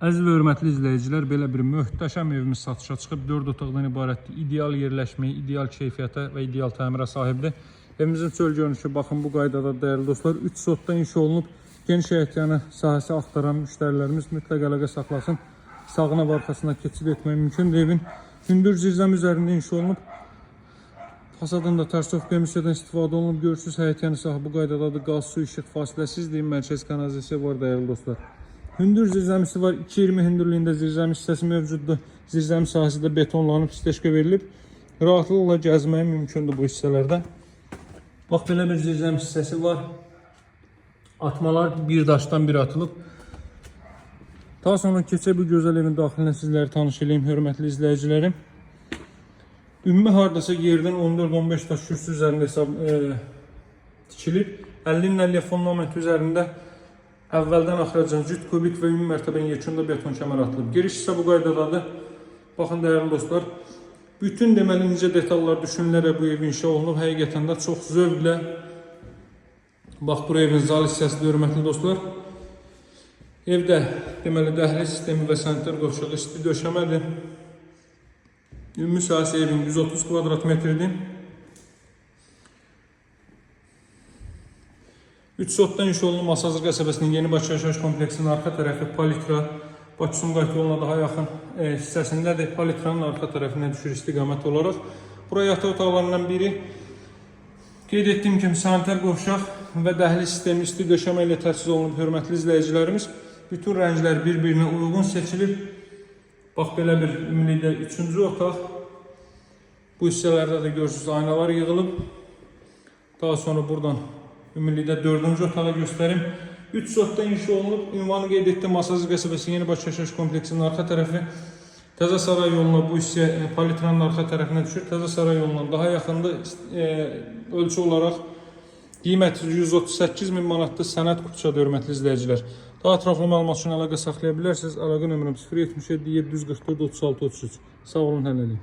Əziz və hörmətli izləyicilər, belə bir möhtəşəm evimiz satışa çıxıb 4 otaqdan ibarətdir. İdeal yerləşməyə, ideal keyfiyyətə və ideal təmirə sahibdir. Evimizin çöl görünüşü baxın bu qaydada dəyərli dostlar. 3 sotda inşa olunub. Geniş həyətyanı sahəsi axtaran müştərilərimiz mütləq əlaqə saxlasın. Sağına və arxasına keçid etmək mümkündür. Evin hündür zirzəm üzərində inşa olunub. Fasadında tərsöf komissiyadan istifadə olunub. Görürsünüz həyətyanı sahə bu qaydadadır. Qaz, su, işıq fasiləsizdir. Mərkəz kanalizasiya var dəyərli dostlar. Hündür zirzəmisi var. 2.20 hündürlüyündə zirzəmi hissəsi mövcuddur. Zirzəmi sahəsi də betonlanıb, steşka verilib. Rahatlıqla gəzməyə mümkündür bu hissələrdə. Bax, belə bir zirzəmi hissəsi var. Atmalar bir daşdan bir atılıb. Daha sonra keçək bu gözəl evin daxilinə sizləri tanış edeyim, hörmətli izləyicilərim. Ümumi hardasa yerdən 14-15 daş kürsü üzərində tikilib. 50-50 fundament üzərində əvvəldən axıracan cüt kubik və ümumi mərtəbənin yekunda beton kəmər atılıb. Giriş isə bu qaydadadır. Baxın dəyərli dostlar, bütün deməli incə detallar düşünülərək bu ev inşa olunub. Həqiqətən də çox zövqlə. Bax, bu evin zal hissəsidir, hörmətli dostlar. Evdə deməli dəhliz sistemi və sanitar qovşağı isti döşəmədir. Ümumi sahəsi evin 130 kvadrat metrdir. 3 sotdan inşa olunub Masazır qəsəbəsinin Yeni Bakı yaşayış kompleksinin arxa tərəfi Palitra, Bakı-Sumqayıt yoluna daha yaxın hissəsindədir. Palitranın arxa tərəfinə düşür istiqamət olaraq. Buraya yataq otaqlarından biri. Qeyd etdiyim kimi sanitar qovşaq və dəhliz sistemi isti döşəmə ilə təchiz olunub, hörmətli izləyicilərimiz. Bütün rənglər bir-birinə uyğun seçilib. Bax, belə bir ümumilikdə 3-cü otaq. Bu hissələrdə də görürsünüz aynalar yığılıb. Daha sonra buradan ümumilikdə 4-cü otağı göstərim. 3 sotda inşa olunub. Ünvanı qeyd etdim. Masazır qəsəbəsi Yeni Bakı yaşayış kompleksinin arxa tərəfi. Təzə Saray yoluna bu hissə Palitranın arxa tərəfinə düşür. Təzə Saray yolundan daha yaxındır. Ölçü olaraq qiyməti 138.000 manatlı sənəd kutusudur, hörmətli izləyicilər. Daha ətraflı məlumat üçün əlaqə saxlaya bilərsiniz. Əlaqə nömrəm 077 744 36 33. Sağ olun, həll edin.